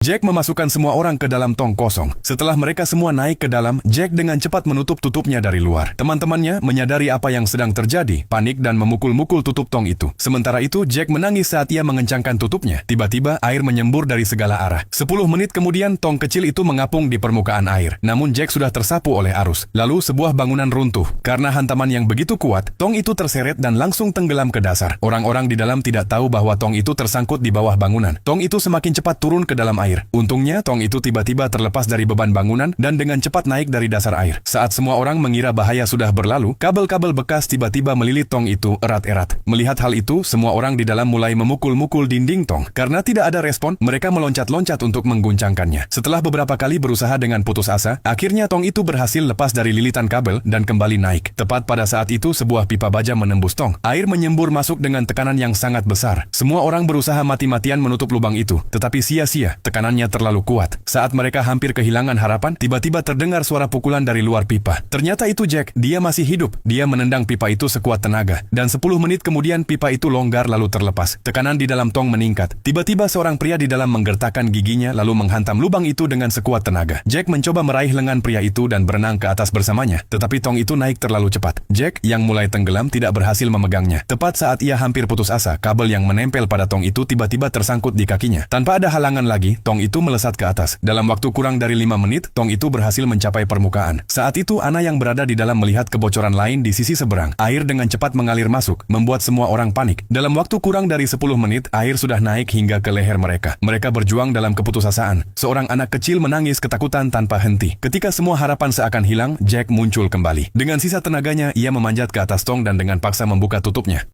Jack memasukkan semua orang ke dalam tong kosong. Setelah mereka semua naik ke dalam, Jack dengan cepat menutup tutupnya dari luar. Teman-temannya menyadari apa yang sedang terjadi, panik dan memukul-mukul tutup tong itu. Sementara itu, Jack menangis saat ia mengencangkan tutupnya. Tiba-tiba, air menyembur dari segala arah. 10 menit kemudian, tong kecil itu mengapung di permukaan air. Namun Jack sudah tersapu oleh arus. Lalu, sebuah bangunan runtuh. Karena hantaman yang begitu kuat, tong itu terseret dan langsung tenggelam ke dasar. Orang-orang di dalam tidak tahu bahwa tong itu tersangkut di bawah bangunan. Tong itu semakin cepat turun ke dalam air. Untungnya, tong itu tiba-tiba terlepas dari beban bangunan dan dengan cepat naik dari dasar air. Saat semua orang mengira bahaya sudah berlalu, kabel-kabel bekas tiba-tiba melilit tong itu erat-erat. Melihat hal itu, semua orang di dalam mulai memukul-mukul dinding tong. Karena tidak ada respon, mereka meloncat-loncat untuk mengguncangkannya. Setelah beberapa kali berusaha dengan putus asa, akhirnya tong itu berhasil lepas dari lilitan kabel dan kembali naik. Tepat pada saat itu, sebuah pipa baja menembus tong. Air menyembur masuk dengan tekanan yang sangat besar. Semua orang berusaha mati-matian menutup lubang itu, tetapi sia-sia. Tekanannya terlalu kuat. Saat mereka hampir kehilangan harapan, tiba-tiba terdengar suara pukulan dari luar pipa. Ternyata itu Jack, dia masih hidup. Dia menendang pipa itu sekuat tenaga. Dan 10 menit kemudian pipa itu longgar lalu terlepas. Tekanan di dalam tong meningkat. Tiba-tiba seorang pria di dalam menggertakkan giginya lalu menghantam lubang itu dengan sekuat tenaga. Jack mencoba meraih lengan pria itu dan berenang ke atas bersamanya. Tetapi tong itu naik terlalu cepat. Jack, yang mulai tenggelam, tidak berhasil memegangnya. Tepat saat ia hampir putus asa, kabel yang menempel pada tong itu tiba-tiba tersangkut di kakinya. Tanpa ada halangan lagi, tong itu melesat ke atas. Dalam waktu kurang dari 5 menit, tong itu berhasil mencapai permukaan. Saat itu, Anna yang berada di dalam melihat kebocoran lain di sisi seberang. Air dengan cepat mengalir masuk, membuat semua orang panik. Dalam waktu kurang dari 10 menit, air sudah naik hingga ke leher mereka. Mereka berjuang dalam keputusasaan. Seorang anak kecil menangis ketakutan tanpa henti. Ketika semua harapan seakan hilang, Jack muncul kembali. Dengan sisa tenaganya, ia memanjat ke atas tong dan dengan paksa membuka tutupnya.